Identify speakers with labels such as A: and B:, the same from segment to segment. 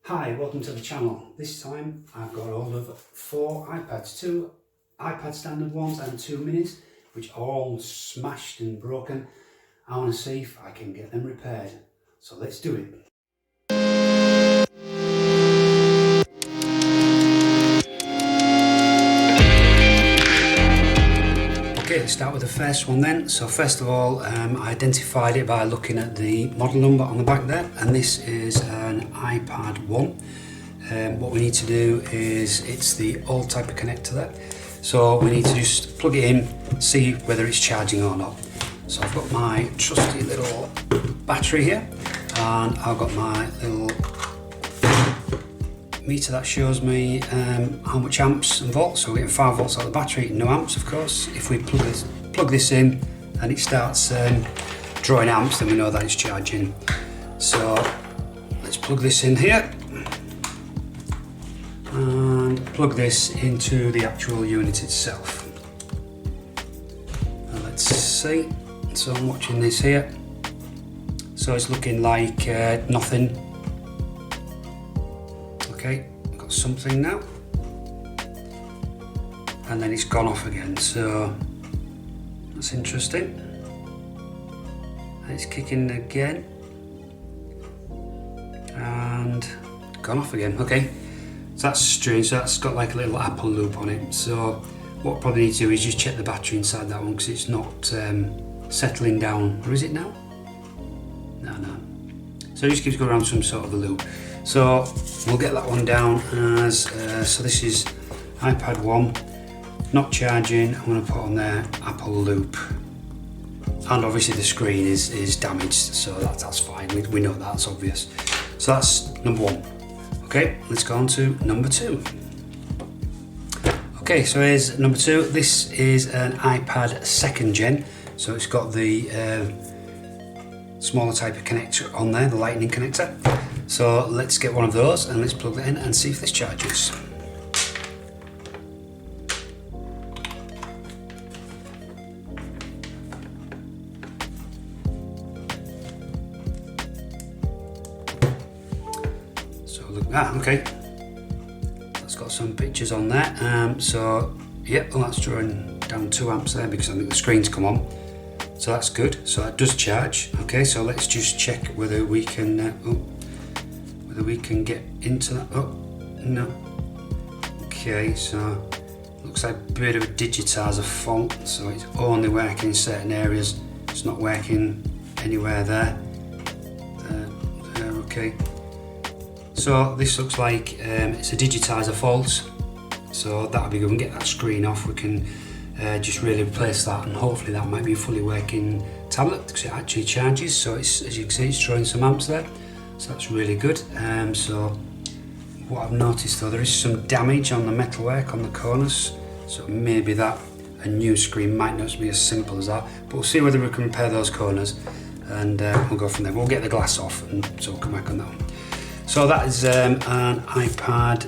A: Hi, welcome to the channel. This time I've got hold of 4 iPads, 2 iPad standard ones and 2 minis, which are all smashed and broken. I want to see if I can get them repaired. So let's do it. Okay, let's start with the first one then. So first of all, I identified it by looking at the model number on the back there, and this is an iPad 1. What we need to do is, it's the old type of connector there. So we need to just plug it in, see whether it's charging or not. So I've got my trusty little battery here, and I've got my little meter that shows me how much amps and volts. So we're getting 5 volts out of the battery, no amps of course. If we plug this in and it starts drawing amps, then we know that it's charging. So let's plug this in here and plug this into the actual unit itself. And let's see. So I'm watching this here. So it's looking like nothing. Okay, I've got something now, and then it's gone off again, so that's interesting. And it's kicking again and gone off again. Okay, so that's strange. So that's got like a little Apple loop on it. So what I probably need to do is just check the battery inside that one, because it's not settling down. Or is it now? No. So it just keeps going around some sort of a loop. So we'll get that one down as, so this is iPad 1, not charging. I'm going to put on there Apple loop. And obviously the screen is damaged, so that's fine. We know that's obvious. So that's number 1. Okay, let's go on to number 2. Okay, so here's number 2. This is an iPad 2nd gen. So it's got the smaller type of connector on there, the lightning connector. So let's get one of those and let's plug that in and see if this charges. So look, okay. That's got some pictures on there. So yep, well, that's drawing down 2 amps there because I think the screen's come on. So that's good. So that does charge. Okay, so let's just check whether we can we can get into that. Oh no. Okay, so looks like a bit of a digitizer fault, so it's only working in certain areas, it's not working anywhere there. Okay, so this looks like it's a digitizer fault, so that'll be good. We can get that screen off, we can just really replace that, and hopefully that might be a fully working tablet because it actually charges. So it's, as you can see, it's drawing some amps there. So that's really good. So what I've noticed though, there is some damage on the metalwork on the corners. So maybe that a new screen might not be as simple as that. But we'll see whether we can repair those corners, and we'll go from there. We'll get the glass off, and so we'll come back on that one. So that is an iPad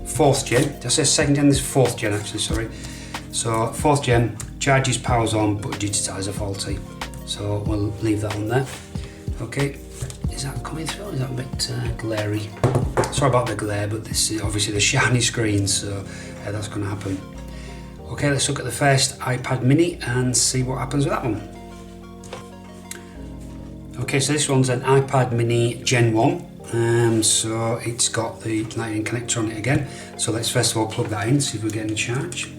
A: 4th gen. Did I say 2nd gen? This is 4th gen actually, sorry. So 4th gen, charges, powers on, but digitizer faulty. So we'll leave that on there. Okay. Is that coming through? Is that a bit glary? Sorry about the glare, but this is obviously the shiny screen, so that's going to happen. Okay, let's look at the first iPad mini and see what happens with that one. Okay, so this one's an iPad mini Gen 1. So it's got the lightning connector on it again. So let's first of all plug that in, see if we're getting a charge.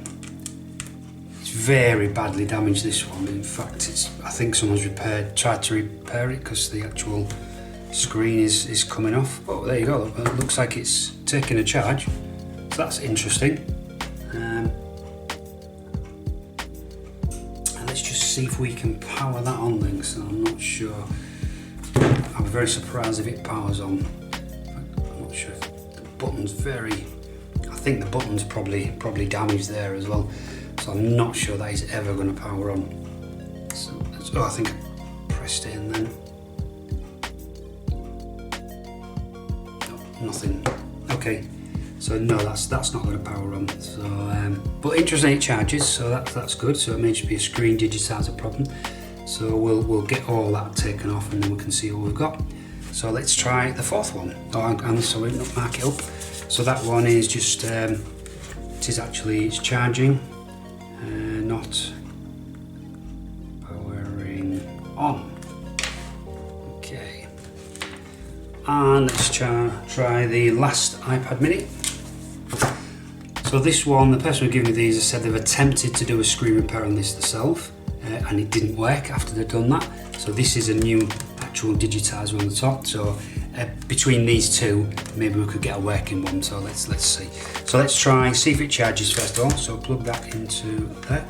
A: It's very badly damaged, this one. In fact, I think someone's tried to repair it because the actual screen is coming off. Oh, there you go. It looks like it's taking a charge, so that's interesting. And let's just see if we can power that on then, so I'm not sure. I'm very surprised if it powers on. I'm not sure if the button's I think the button's probably damaged there as well, so I'm not sure that is ever going to power on. So I think I pressed it in then. Nothing. Okay, so no, that's not going to power on. So, but interesting, it charges, so that's good. So it may just be a screen digitizer problem. So we'll get all that taken off, and then we can see what we've got. So let's try the fourth one. And so we'll mark it up. So that one is just, it's charging, not powering on. Okay. And let's try the last iPad mini. So this one, the person who gave me these has said they've attempted to do a screen repair on this themselves, and it didn't work after they'd done that. So this is a new actual digitizer on the top. So between these two, maybe we could get a working one. So let's see. So let's try see if it charges first of all. So plug that into there.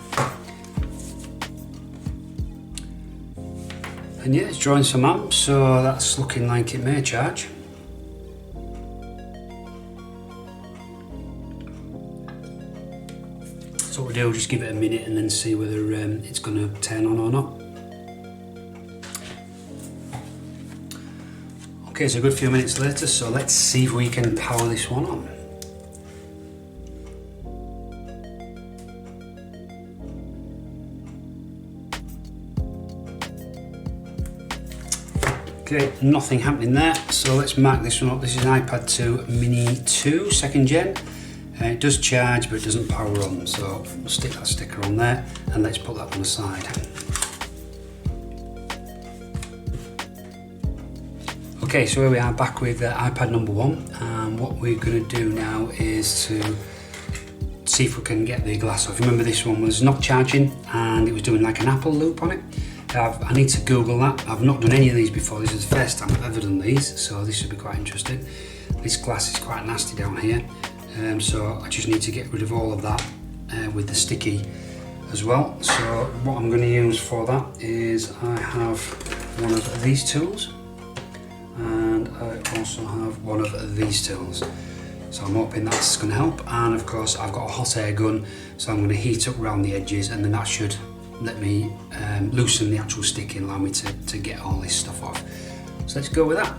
A: And yeah, it's drawing some amps, so that's looking like it may charge. So what we'll do, we'll just give it a minute and then see whether it's going to turn on or not. Okay, so a good few minutes later, so let's see if we can power this one on. Okay, nothing happening there, so let's mark this one up. This is an iPad 2 Mini 2, 2nd gen. It does charge, but it doesn't power on, so we'll stick that sticker on there, and let's put that on the side. Okay, so here we are back with iPad number 1, and what we're going to do now is to see if we can get the glass off. Remember, this one was not charging, and it was doing like an Apple loop on it. I need to Google that. I've not done any of these before. This is the first time I've ever done these, so this should be quite interesting. This glass is quite nasty down here, so I just need to get rid of all of that with the sticky as well. So what I'm going to use for that is I have one of these tools, and I also have one of these tools. So I'm hoping that's going to help, and of course I've got a hot air gun, so I'm going to heat up around the edges, and then that should let me loosen the actual stick and allow me to get all this stuff off. So let's go with that.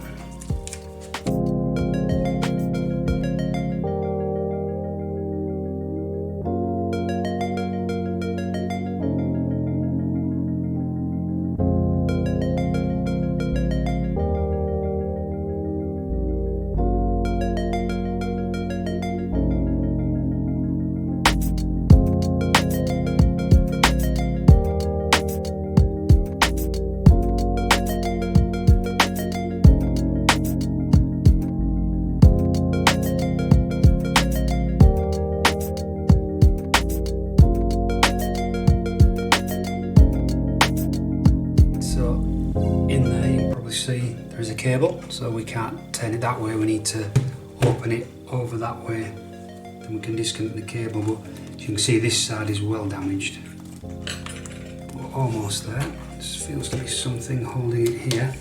A: See, there's a cable, so we can't turn it that way. We need to open it over that way, then we can disconnect the cable. But as you can see, this side is well damaged. We're almost there. This feels to be something holding it here.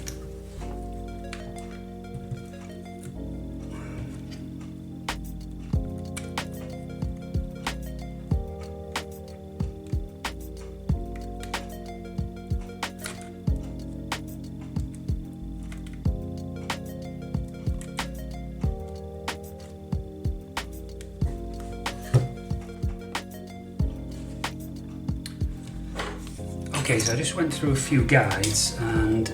A: Okay, so I just went through a few guides, and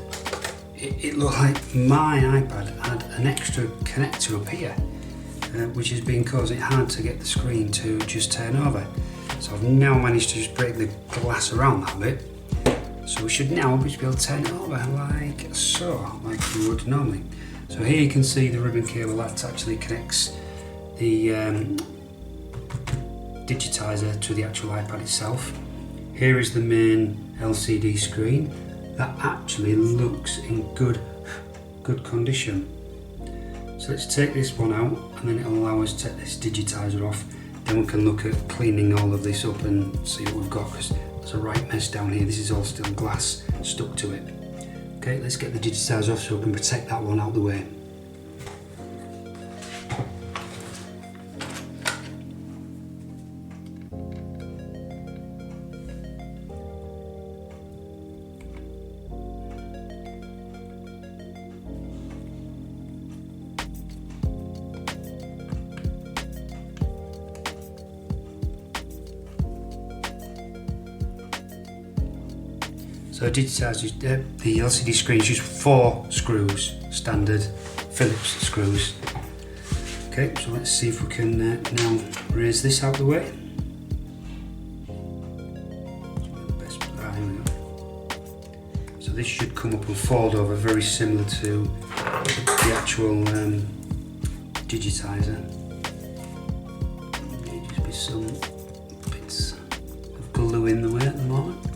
A: it looked like my iPad had an extra connector up here, which has been causing it hard to get the screen to just turn over. So I've now managed to just break the glass around that bit, so we should now be able to turn it over like so, like we would normally. So here you can see the ribbon cable that actually connects the digitizer to the actual iPad itself. Here is the main LCD screen that actually looks in good condition. So let's take this one out, and then it'll allow us to take this digitizer off. Then we can look at cleaning all of this up and see what we've got, because there's a right mess down here. This is all still glass stuck to it. Okay, let's get the digitizer off so we can protect that one out of the way. So So digitizer, the LCD screen is just 4 screws, standard Phillips screws. Okay, so let's see if we can now raise this out of the way. Here we go. So this should come up and fold over, very similar to the actual digitizer. There just be some bits of glue in the way at the moment.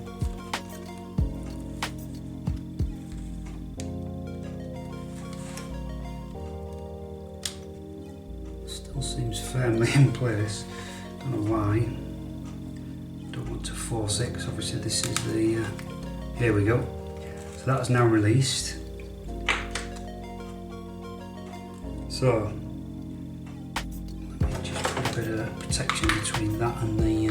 A: Still seems firmly in place. Don't know why. Don't want to force it because obviously this is the. Here we go. So that's now released. So let me just put a bit of protection between that and the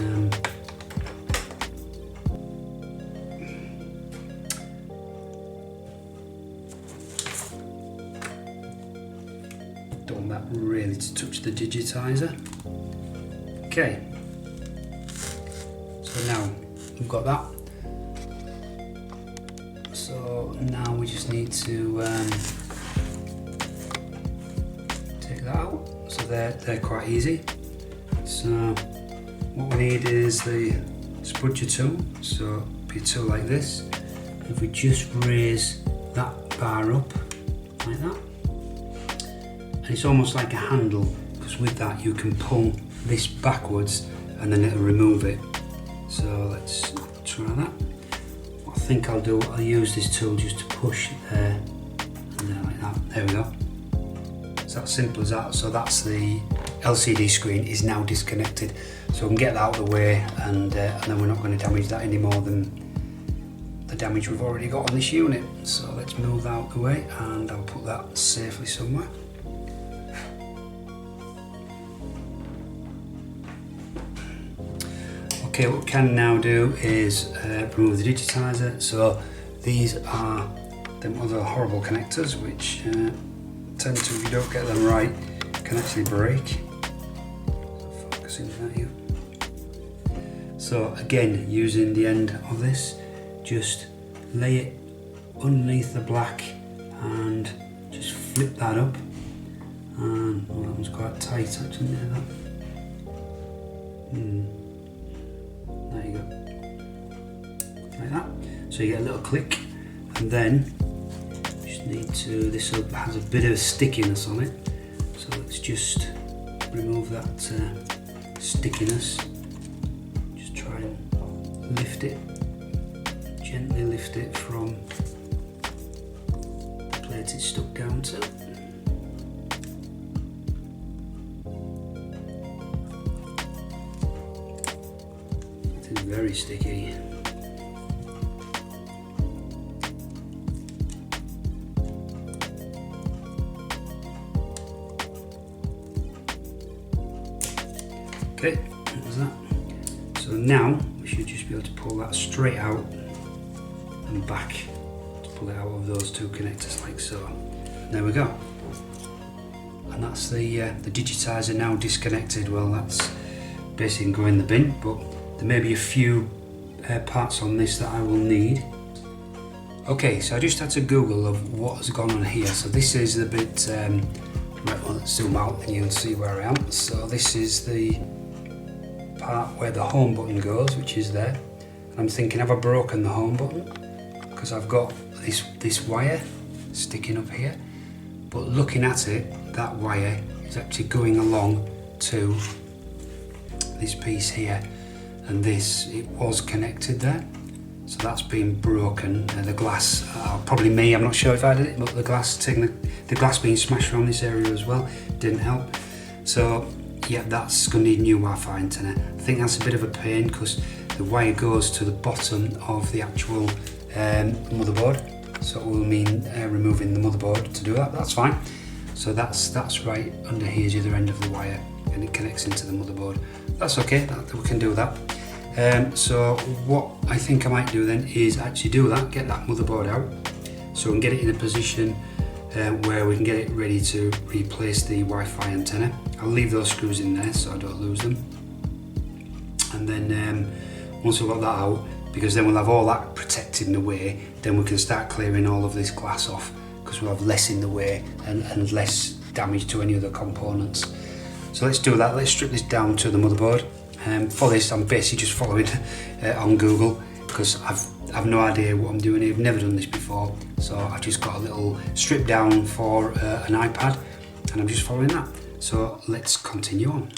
A: don't want that really to touch the digitizer. Okay, so now we've got that. So now we just need to take that out. So they're quite easy. So what we need is the spudger tool. So be a tool like this. If we just raise that bar up like that, and it's almost like a handle, because with that you can pull this backwards and then it'll remove it. So let's try that. What I think I'll do, I'll use this tool just to push there and there like that. There we go. It's that simple as that. So that's the LCD screen is now disconnected. So we can get that out of the way, and then we're not going to damage that any more than the damage we've already got on this unit. So let's move that out of the way, and I'll put that safely somewhere. Okay, what we can now do is remove the digitizer. So these are them other horrible connectors which tend to, if you don't get them right, can actually break. Focusing at you. So again, using the end of this, just lay it underneath the black and just flip that up. And well, that one's quite tight actually, near that. There you go, like that. So you get a little click, and then you just need to, this has a bit of stickiness on it, so let's just remove that stickiness. Just try and lift it, gently lift it from the plate it's stuck down to. It's very sticky. Okay, there's that. So now we should just be able to pull that straight out and back to pull it out of those two connectors like so. And there we go. And that's the digitizer now disconnected. Well, that's basically go in the bin, but there may be a few parts on this that I will need. Okay, so I just had to Google of what has gone on here. So this is the bit, right, well, let's zoom out and you'll see where I am. So this is the part where the home button goes, which is there. And I'm thinking, have I broken the home button? Because I've got this wire sticking up here. But looking at it, that wire is actually going along to this piece here. And this, it was connected there, so that's been broken. The glass, probably me, I'm not sure if I did it, but the glass being smashed around this area as well didn't help. So yeah, that's going to need new Wi-Fi antenna. I think that's a bit of a pain because the wire goes to the bottom of the actual motherboard, so it will mean removing the motherboard to do that. That's fine. So that's right under here is the other end of the wire, and it connects into the motherboard. That's okay, we can do that. So what I think I might do then is actually do that, get that motherboard out, so we can get it in a position where we can get it ready to replace the Wi-Fi antenna. I'll leave those screws in there so I don't lose them. And then once we've got that out, because then we'll have all that protected in the way. Then we can start clearing all of this glass off, because we'll have less in the way and less damage to any other components. So let's do that. Let's strip this down to the motherboard. For this, I'm basically just following on Google, because I've no idea what I'm doing here. I've never done this before, so I've just got a little strip down for an iPad, and I'm just following that. So let's continue on.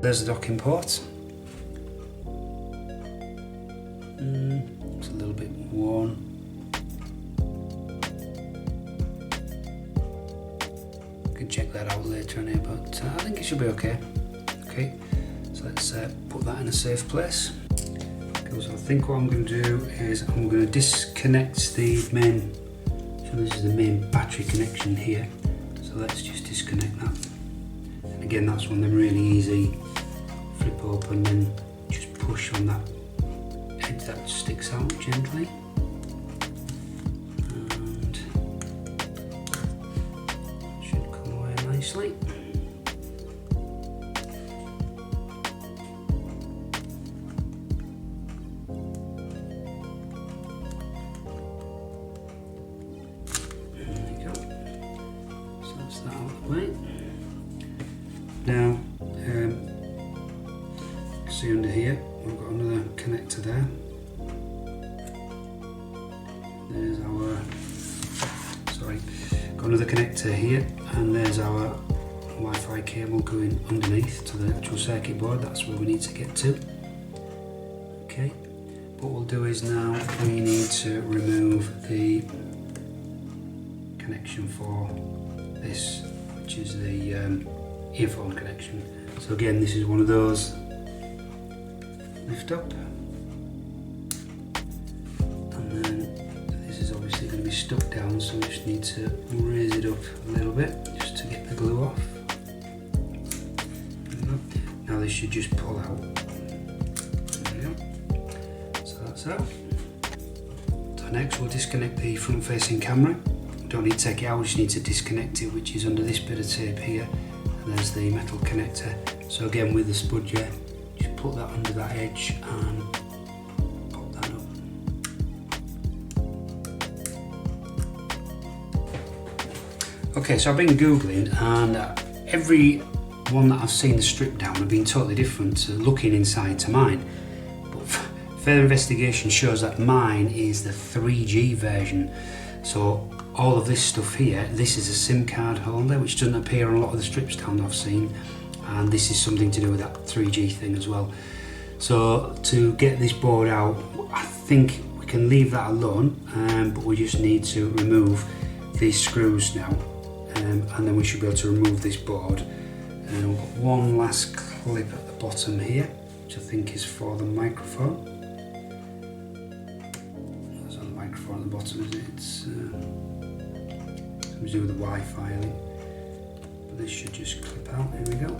A: There's the docking port. It's a little bit worn. You can check that out later on here, but I think it should be okay. Okay, so let's put that in a safe place. Okay, so I think what I'm going to do is I'm going to disconnect the main. So this is the main battery connection here. So let's just disconnect that. And again, that's one of them really easy. Flip open and just push on that edge that sticks out gently, and should come away nicely. There you go. So that's that out of the way. Now, see under here, we've got another connector there. There's our, got another connector here, and there's our Wi-Fi cable going underneath to the actual circuit board. That's where we need to get to. Okay, what we'll do is now we need to remove the connection for this, which is the earphone connection. So again, this is one of those. Lift up, and then this is obviously going to be stuck down, so we just need to raise it up a little bit just to get the glue off. Now this should just pull out. There we go. So that's out. So next we'll disconnect the front facing camera. Don't need to take it out, we just need to disconnect it, which is under this bit of tape here, and there's the metal connector. So again, with the spudger, just put that under that edge and pop that up. Okay, so I've been Googling, and every one that I've seen the strip down have been totally different, looking inside to mine. But further investigation shows that mine is the 3G version. So all of this stuff here, this is a SIM card holder, which doesn't appear on a lot of the strips down I've seen. And this is something to do with that 3G thing as well. So to get this board out, I think we can leave that alone, but we just need to remove these screws now, and then we should be able to remove this board. And we've got one last clip at the bottom here, which I think is for the microphone. There's a microphone at the bottom, isn't it? It's something to do with the Wi-Fi, I think. This should just clip out. Here we go.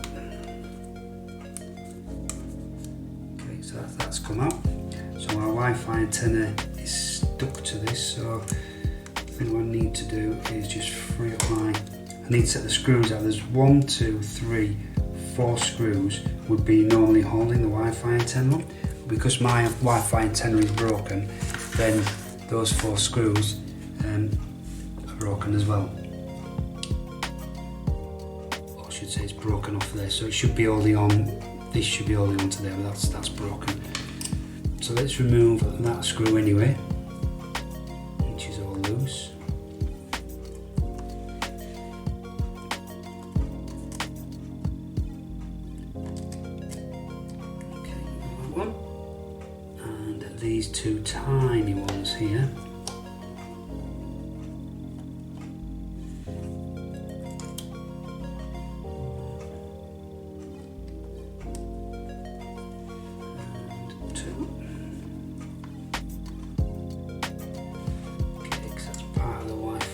A: Okay, so that's come out. So our Wi-Fi antenna is stuck to this, so I think what I need to do is just free up I need to set the screws out. There's 1, 2, 3, 4 screws would be normally holding the Wi-Fi antenna. Because my Wi-Fi antenna is broken, then those 4 screws are broken as well. I should say it's broken off there, so it should be holding on. This should be holding onto there, but that's broken. So let's remove that screw anyway, which is all loose. Okay, that one, and these 2 tiny ones here.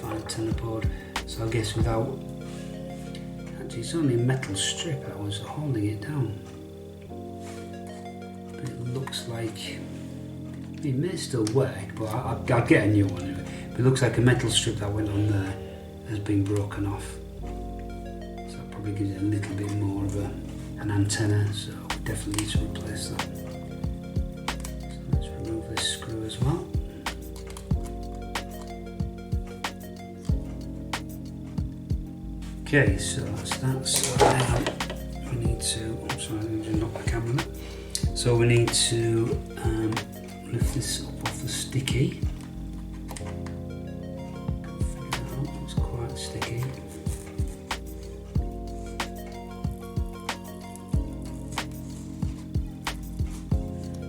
A: Antenna board, so I guess without, actually it's only a metal strip that was holding it down, but it looks like It may still work, but I'll get a new one anyway. But it looks like a metal strip that went on there has been broken off. So that probably gives it a little bit more of an antenna, so we definitely need to replace that. So let's remove this screw as well. Okay, so that's that. So now we need to, I'm sorry, I need to knock the camera there. So we need to lift this up off the sticky. Figure it out, it's quite sticky.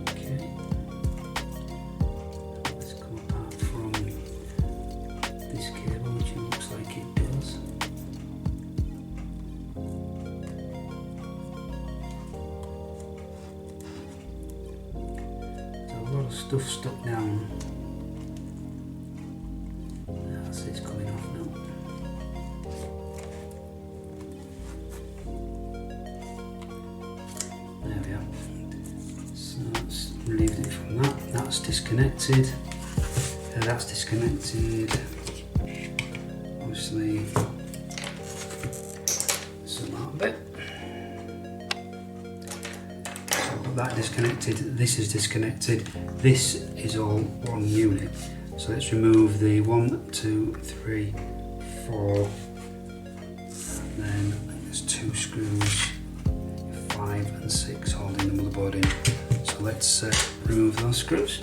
A: Okay. Let's come apart from this cable, which it looks like it does. A lot of stuff stuck down. That's it's coming off now. There we are. So let's relieve it from that. That's disconnected. That's disconnected. Obviously, some out of it. That disconnected, this is disconnected, this is all one unit. So let's remove the 1, 2, 3, 4, and then I think there's 2 screws, 5 and 6 holding the motherboard in. So let's remove those screws.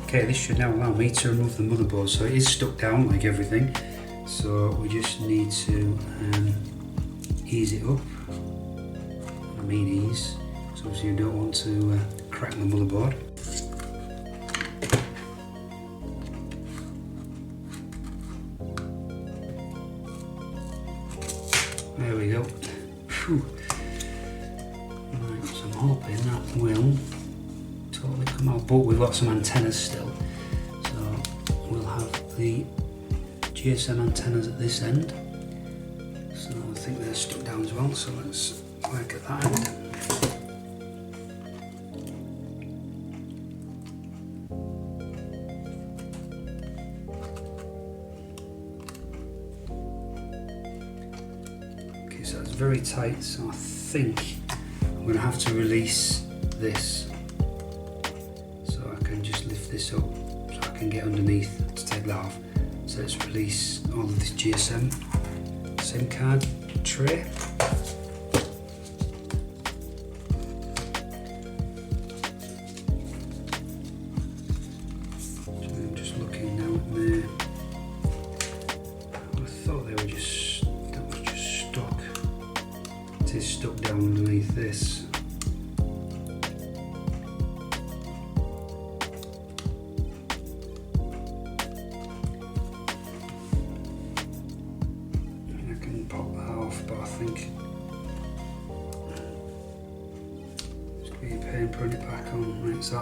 A: Okay, this should now allow me to remove the motherboard. So it is stuck down like everything. So we just need to ease it up. I mean ease, because obviously you don't want to crack the motherboard. There we go. Whew. Right, so I'm hoping that will totally come out, but we've got some antennas still, so we'll have the GSM antennas at this end, so I think they're stuck down as well, so let's work at that end. Okay, so it's very tight, so I think I'm going to have to release this. This up so I can get underneath to take that off. So let's release all of this GSM SIM card tray. So I'm just looking now at me. I thought they were just, that was just stuck. It is stuck down underneath this. But I think it's going to be a pain putting it back on. Right, so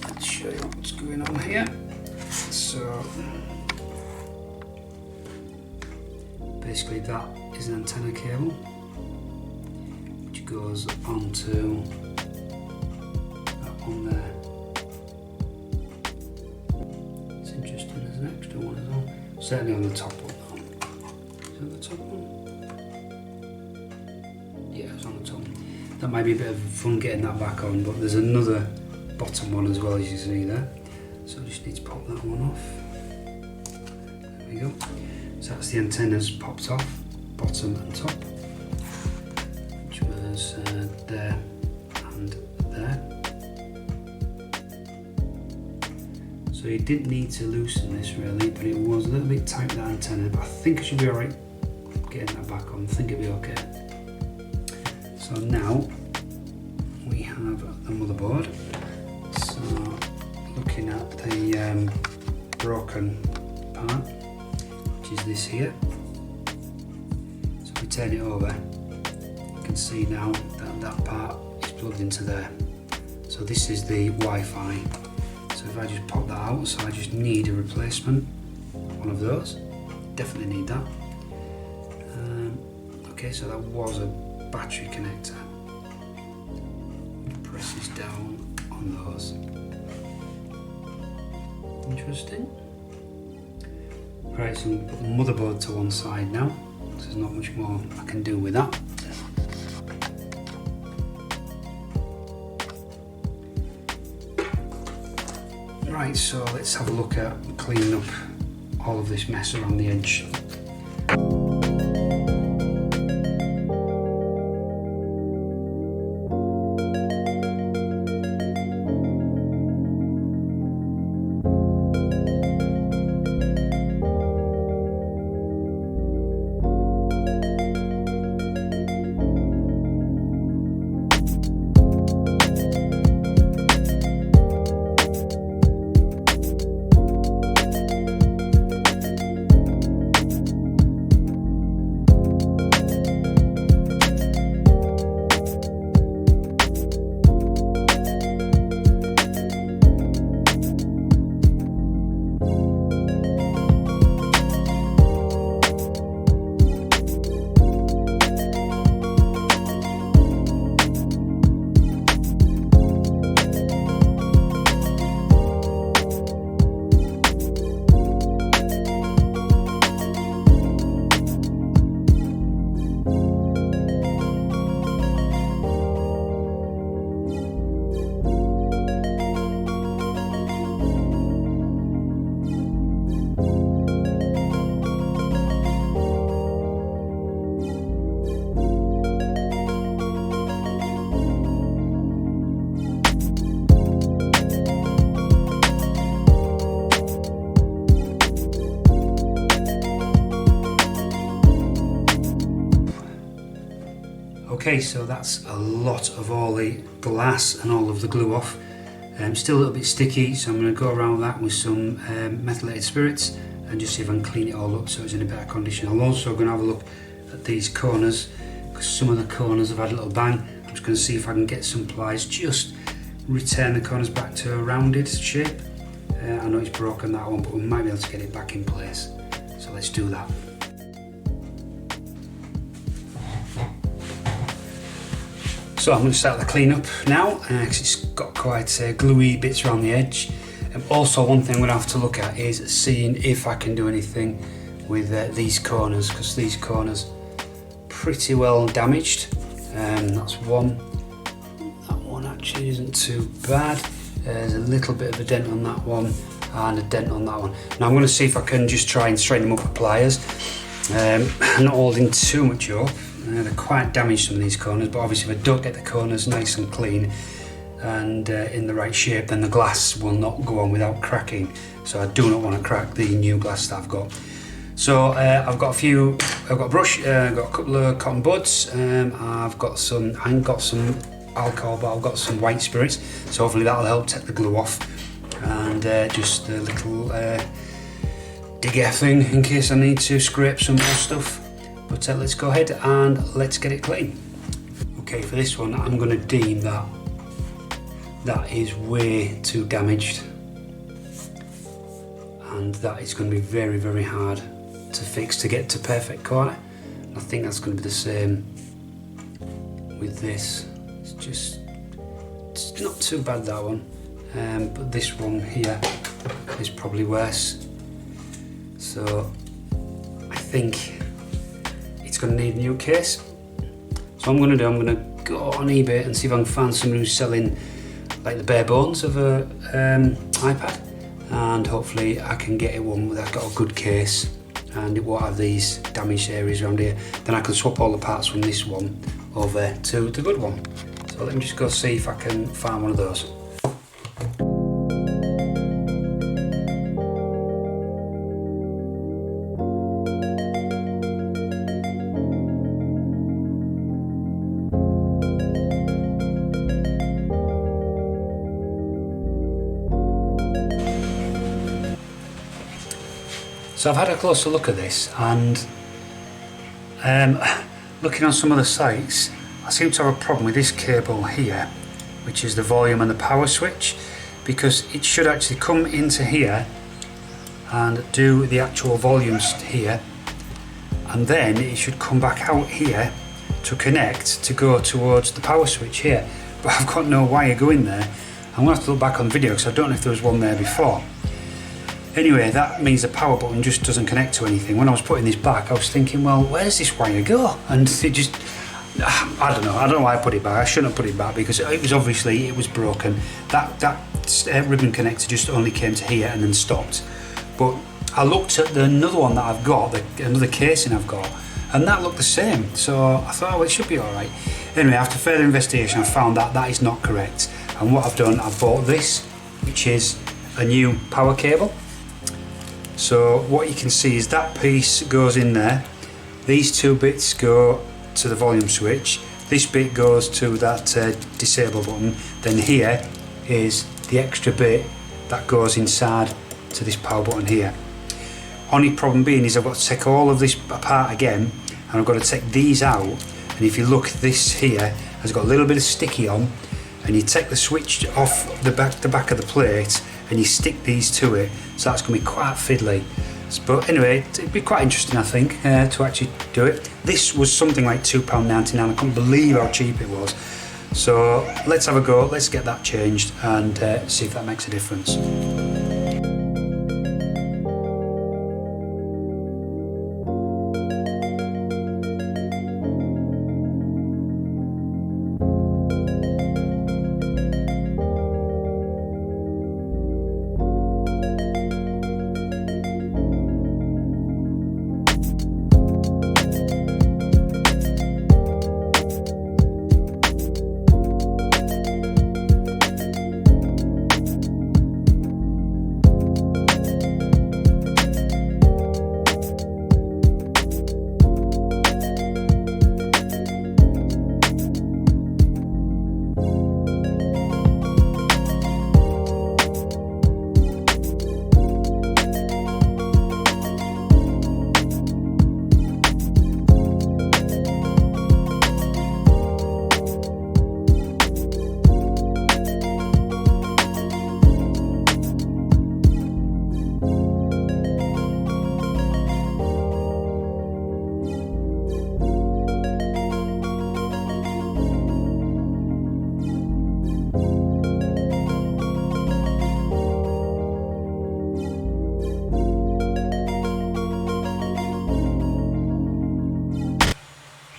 A: let's show you what's going on here. So basically that is an antenna cable which goes onto that one there. It's interesting, there's an extra one as well. Certainly on the top one. The top one? Yeah, it's on the top. That might be a bit of fun getting that back on, but there's another bottom one as well, as you see there. So I just need to pop that one off. There we go. So that's the antennas popped off, bottom and top, which was there and there. So you didn't need to loosen this really, but it was a little bit tight, that antenna, but I think it should be alright getting that back on. I think it'll be okay. So now we have the motherboard. So looking at the broken part, which is this here. So if we turn it over, you can see now that that part is plugged into there. So this is the Wi-Fi. So if I just pop that out, so I just need a replacement, one of those. Definitely need that. Okay, so that was a battery connector. Press this down on those. Interesting. Right, so I'm going to put the motherboard to one side now. So there's not much more I can do with that. Right, so let's have a look at cleaning up all of this mess around the edge. Okay, so that's a lot of all the glass and all of the glue off. Still a little bit sticky, so I'm going to go around that with some methylated spirits and just see if I can clean it all up so it's in a better condition. I'm also going to have a look at these corners, because some of the corners have had a little bang. I'm just going to see if I can get some pliers, just return the corners back to a rounded shape. I know it's broken, that one, but we might be able to get it back in place. So let's do that. So I'm going to start the cleanup now, because it's got quite gluey bits around the edge. Also, one thing I'm going to have to look at is seeing if I can do anything with these corners, because these corners are pretty well damaged. That's one. That one actually isn't too bad. There's a little bit of a dent on that one and a dent on that one. Now I'm going to see if I can just try and straighten them up with pliers. Not holding too much up. They're quite damaged, some of these corners, but obviously if I don't get the corners nice and clean and in the right shape, then the glass will not go on without cracking. So I do not want to crack the new glass that I've got. So I've got a brush, I've got a couple of cotton buds, I ain't got some alcohol, but I've got some white spirits, so hopefully that'll help take the glue off, and just a little digger thing in case I need to scrape some more stuff. But let's go ahead and let's get it clean. Okay, for this one I'm going to deem that is way too damaged, and that is going to be very, very hard to fix to get to perfect corner. I think that's going to be the same with this. It's not too bad, that one, but this one here is probably worse. So I think it's going to need a new case. So what I'm going to do, I'm going to go on eBay and see if I can find someone who's selling like the bare bones of a iPad, and hopefully I can get it one that's got a good case and it won't have these damaged areas around here. Then I can swap all the parts from this one over to the good one. So let me just go see if I can find one of those. So I've had a closer look at this, and looking on some other sites, I seem to have a problem with this cable here, which is the volume and the power switch, because it should actually come into here and do the actual volumes here, and then it should come back out here to connect to go towards the power switch here. But I've got no wire going there. I'm going to have to look back on the video because I don't know if there was one there before. Anyway, that means the power button just doesn't connect to anything. When I was putting this back, I was thinking, well, where does this wire go? And it just, I don't know why I put it back. I shouldn't have put it back because it was broken. That ribbon connector just only came to here and then stopped. But I looked at another one that I've got, another casing I've got, and that looked the same. So I thought, well, it should be all right. Anyway, after further investigation, I found that that is not correct. And what I've done, I've bought this, which is a new power cable. So what you can see is that piece goes in there. These two bits go to the volume switch. This bit goes to that disable button. Then here is the extra bit that goes inside to this power button here. Only problem being is I've got to take all of this apart again, and I've got to take these out. And if you look, this here has got a little bit of sticky on, and you take the switch off the back of the plate and you stick these to it, so that's going to be quite fiddly. But anyway, it'd be quite interesting, I think, to actually do it. This was something like £2.99. I couldn't believe how cheap it was. So let's have a go, let's get that changed and see if that makes a difference.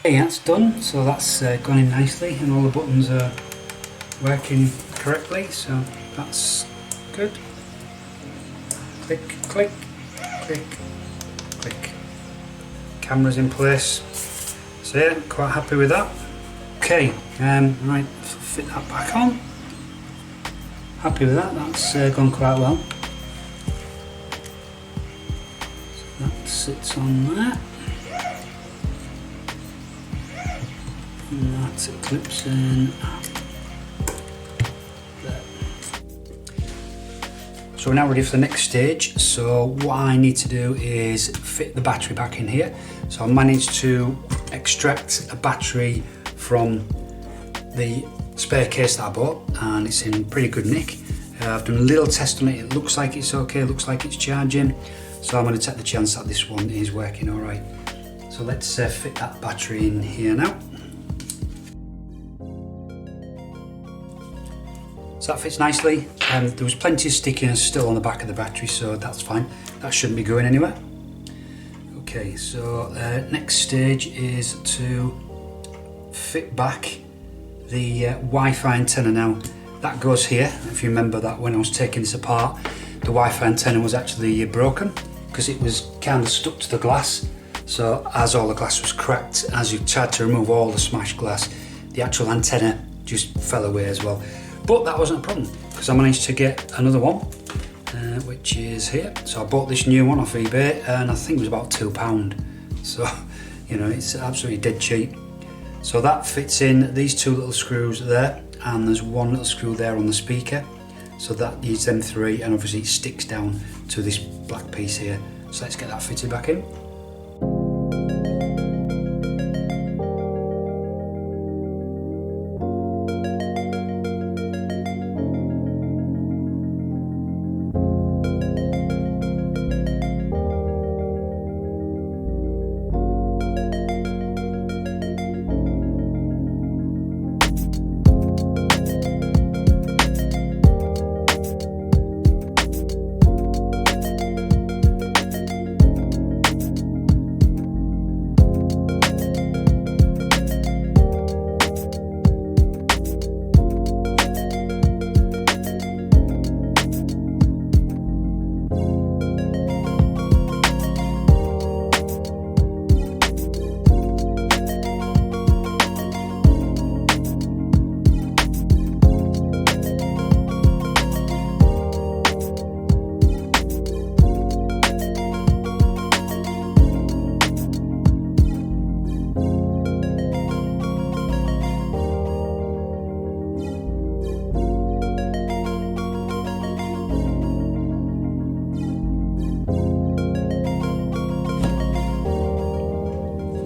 A: Okay, that's done, so that's gone in nicely and all the buttons are working correctly, so that's good. Click, click, click, click. Camera's in place, so yeah, quite happy with that. Okay, right, fit that back on. Happy with that, that's gone quite well. So that sits on there. And that clips in there. So we're now ready for the next stage. So what I need to do is fit the battery back in here. So I managed to extract a battery from the spare case that I bought, and it's in pretty good nick. I've done a little test on it. It looks like it's okay, it looks like it's charging. So I'm going to take the chance that this one is working all right. So let's fit that battery in here now. So that fits nicely. There was plenty of stickiness still on the back of the battery, so that's fine. That shouldn't be going anywhere. Okay, so next stage is to fit back the Wi-Fi antenna. Now that goes here. If you remember that when I was taking this apart, the Wi-Fi antenna was actually broken because it was kind of stuck to the glass. So as all the glass was cracked, as you tried to remove all the smashed glass, the actual antenna just fell away as well. But that wasn't a problem because I managed to get another one, which is here. So I bought this new one off eBay and I think it was about £2. So, you know, it's absolutely dead cheap. So that fits in these two little screws there, and there's one little screw there on the speaker. So that needs them three, and obviously it sticks down to this black piece here. So let's get that fitted back in.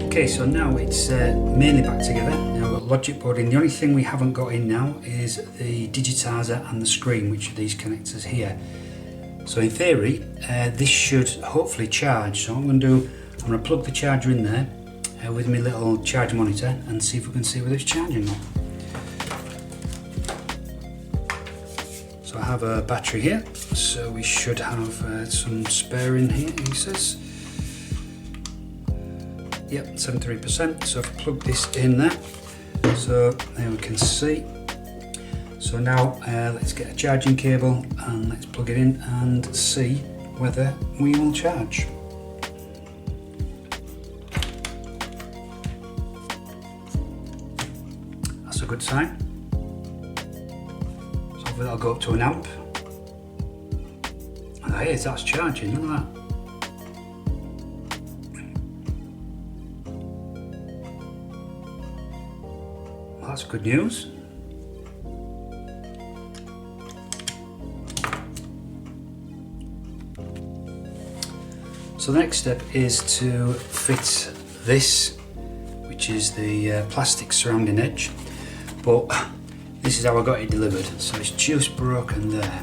A: Okay, so now it's mainly back together. Now I've got logic board in. The only thing we haven't got in now is the digitizer and the screen, which are these connectors here. So in theory, this should hopefully charge. So what I'm going to do, I'm going to plug the charger in there with my little charge monitor and see if we can see whether it's charging or not. So I have a battery here, so we should have some spare in here, he says. Yep, 73%. So if I plug this in there, so there we can see. So now let's get a charging cable and let's plug it in and see whether we will charge. That's a good sign. So hopefully that'll go up to an amp. And that is, that's charging, look at that. That's good news. So the next step is to fit this, which is the plastic surrounding edge, but this is how I got it delivered, so it's just broken there.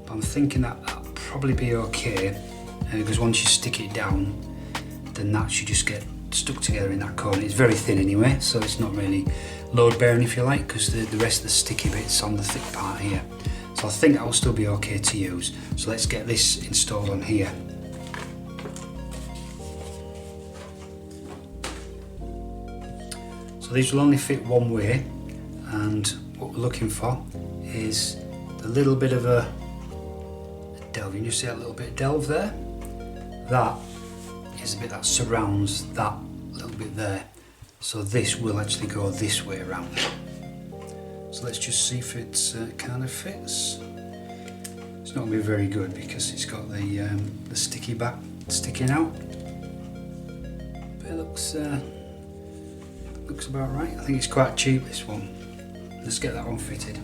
A: But I'm thinking that that'll probably be okay, because once you stick it down, then that should just get stuck together in that corner. It's very thin anyway, so it's not really load bearing if you like, because the rest of the sticky bit's on the thick part here. So I think that will still be okay to use. So let's get this installed on here. So these will only fit one way, and what we're looking for is a little bit of a delve. You see that little bit of delve there? That is a bit that surrounds that little bit there. So this will actually go this way around. So let's just see if it kind of fits. It's not going to be very good because it's got the sticky back sticking out. But it looks about right. I think it's quite cheap, this one. Let's get that one fitted.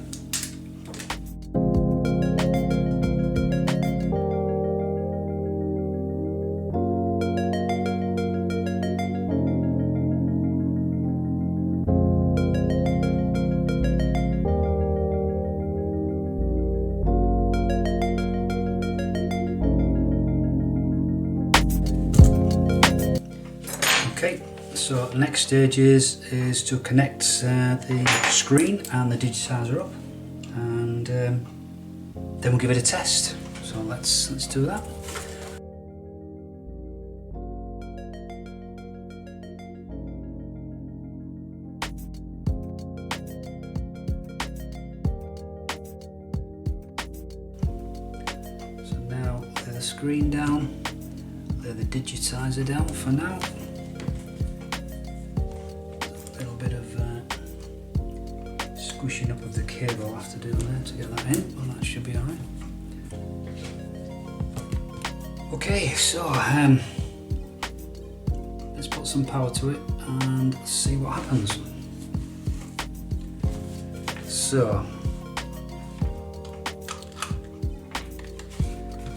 A: Okay, so next stage is to connect the screen and the digitizer up, and then we'll give it a test. So let's do that. So now lay the screen down, lay the digitizer down for now. Squishing up of the cable I'll have to do there to get that in, well that should be alright. Okay, so let's put some power to it and see what happens. So,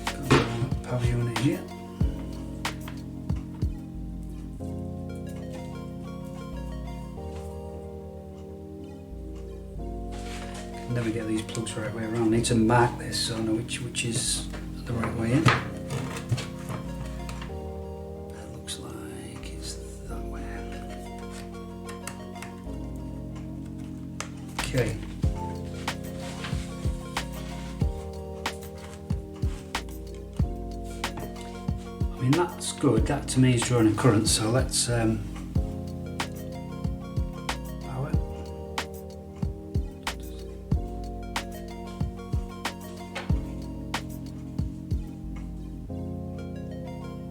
A: got the power unit here. Can never get these plugs the right way around. I need to mark this so I know which is the right way in. That looks like it's that way. Okay. I mean, that's good. That to me is drawing a current, so let's power.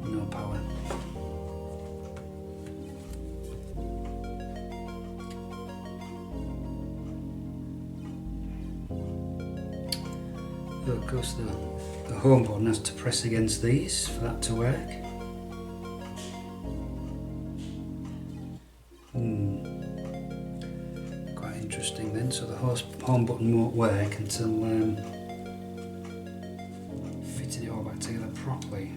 A: No power. Of course, the home button has to press against these for that to work. Quite interesting then. So the home button won't work until fitting it all back together properly.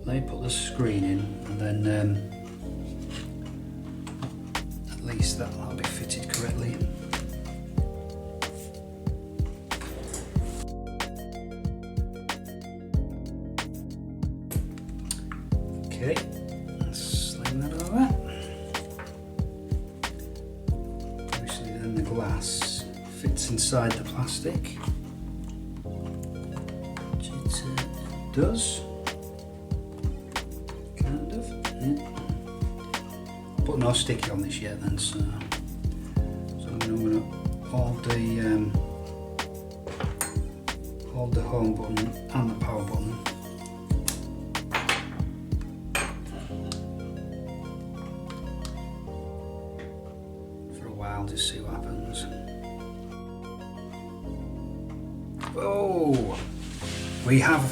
A: Let me put the screen in, and then at least that'll be fitted correctly. Okay, let's sling that over. Obviously then the glass fits inside the plastic, which it does. Kind of, yeah. Put no sticky on this yet then, so I'm going to hold the home button and the power button. I'll just see what happens. Oh, we have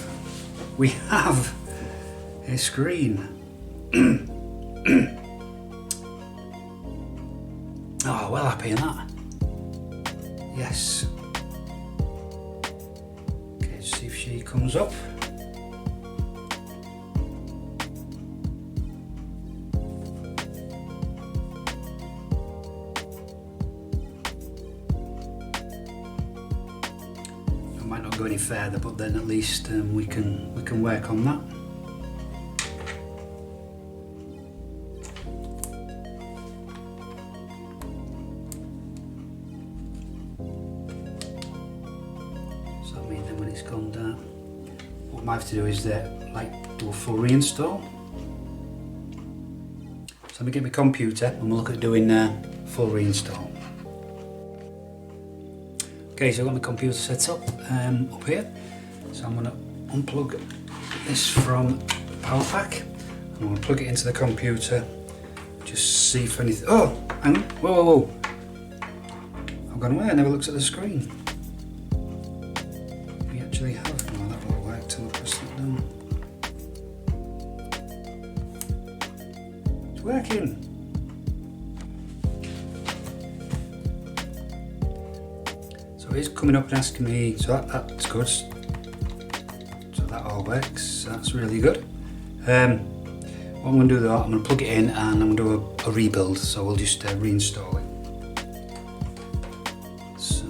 A: a screen. Oh, well happy in that. Yes. Okay, let's see if she comes up. Might not go any further, but then at least we can work on that. So I mean, then when it's gone down, what I might have to do is do a full reinstall. So let me get my computer and we'll look at doing full reinstall. Okay, so I've got my computer set up here, so I'm going to unplug this from the power pack and I'm going to plug it into the computer, just see if anything. Oh, hang on, whoa, I've gone away, I never looked at the screen. We actually have, no, that won't work till I press that down. It's working. It's coming up and asking me, so that's good. So that all works, so that's really good. What I'm going to do though, I'm going to plug it in and I'm going to do a rebuild, so we'll just reinstall it. So,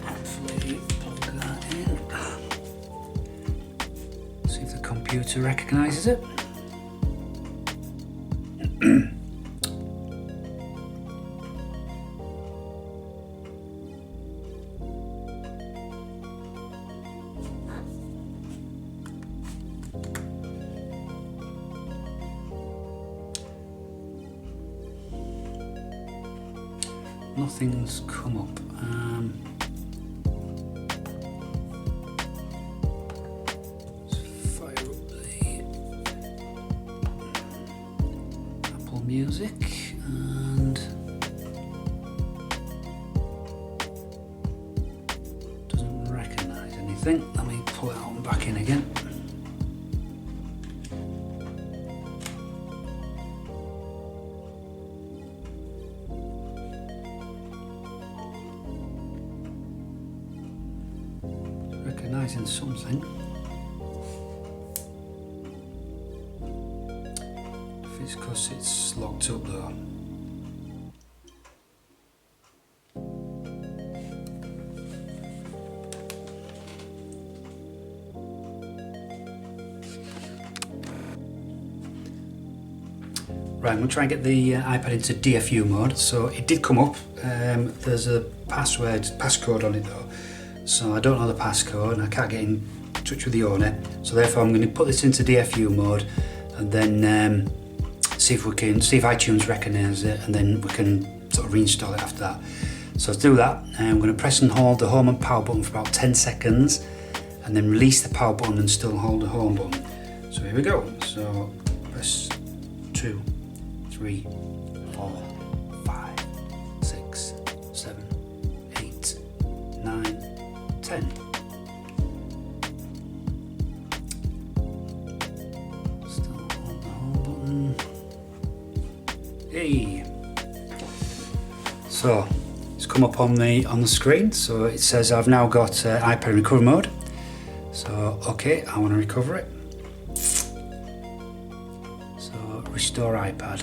A: hopefully plug that in. See if the computer recognises it. Nothing's come up. Let's fire up the Apple Music and doesn't recognise anything. Let me pull it out and back in again. advertising something. If it's because it's locked up though. Right, I'm going to try and get the iPad into DFU mode. So it did come up. There's a passcode on it though. So I don't know the passcode and I can't get in touch with the owner. So therefore I'm going to put this into DFU mode and then see if iTunes recognises it, and then we can sort of reinstall it after that. So to do that, I'm going to press and hold the home and power button for about 10 seconds and then release the power button and still hold the home button. So here we go. So press 2, 3, 4, 5, 6, 7, 8, 9, 10. Still hold the home button. Hey! So it's come up on the screen. So it says I've now got iPad recovery mode. So okay, I want to recover it. So restore iPad.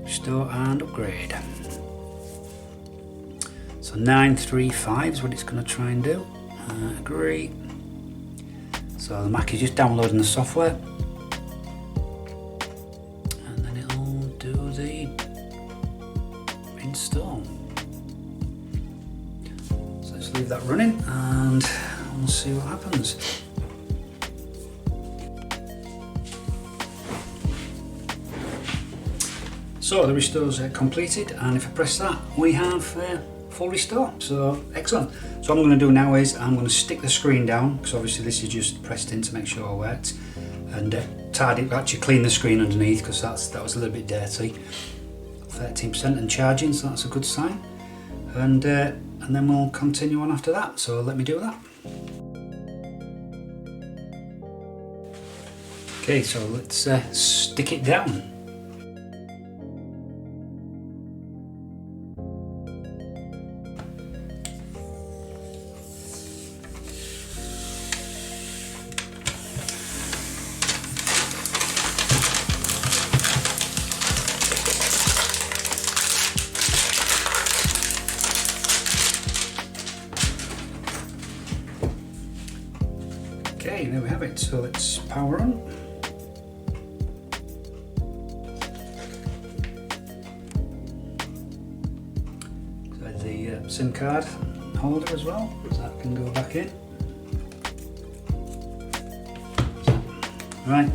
A: Restore and upgrade. So 935 is what it's going to try and do. Agree. So the Mac is just downloading the software, and then it'll do the install. So let's leave that running and we'll see what happens. So the restore's completed, and if I press that, we have full restore. So excellent. So what I'm going to do now is I'm going to stick the screen down, because obviously this is just pressed in to make sure it worked, and actually clean the screen underneath, because that was a little bit dirty. 13% and charging, so that's a good sign. And then we'll continue on after that. So let me do that. Okay, so let's stick it down. Okay, there we have it. So let's power on. So the SIM card holder as well, so that can go back in. Right,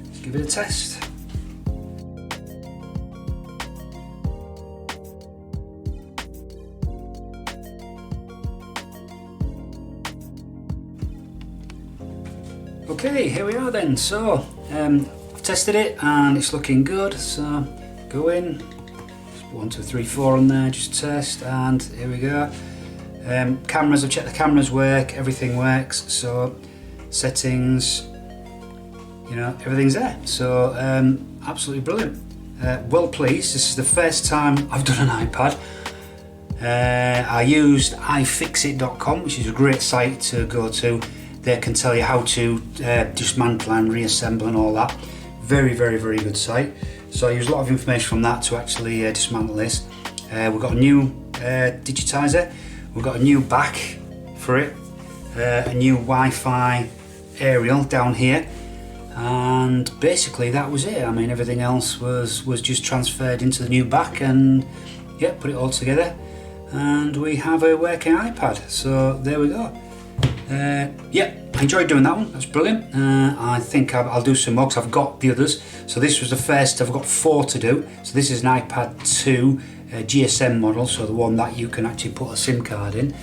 A: let's give it a test. Okay, here we are then. So I've tested it and it's looking good. So go in, 1, 2, 3, 4 on there, just test, and here we go. Cameras, I've checked the cameras work, everything works. So settings, you know, everything's there. So absolutely brilliant. Well pleased. This is the first time I've done an iPad. I used ifixit.com, which is a great site to go to. They can tell you how to dismantle and reassemble and all that. Very, very, very good site. So I use a lot of information from that to actually dismantle this. We've got a new digitizer. We've got a new back for it. A new Wi-Fi aerial down here. And basically that was it. I mean, everything else was just transferred into the new back, and yeah, put it all together. And we have a working iPad. So there we go. Yeah, I enjoyed doing that one. That's brilliant. I think I'll do some more because I've got the others. So this was the first. I've got 4 to do. So this is an iPad 2 GSM model, so the one that you can actually put a SIM card in.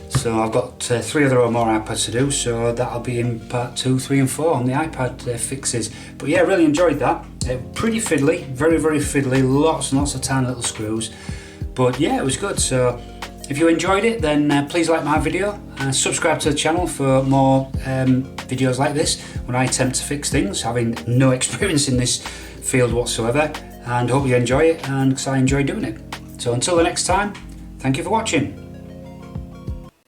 A: So I've got 3 other or more iPads to do. So that'll be in part 2, 3, and 4 on the iPad fixes. But yeah, really enjoyed that. Pretty fiddly, very, very fiddly. Lots and lots of tiny little screws. But yeah, it was good. So if you enjoyed it, then please like my video and subscribe to the channel for more videos like this when I attempt to fix things, having no experience in this field whatsoever, and hope you enjoy it, and because I enjoy doing it. So until the next time, thank you for watching.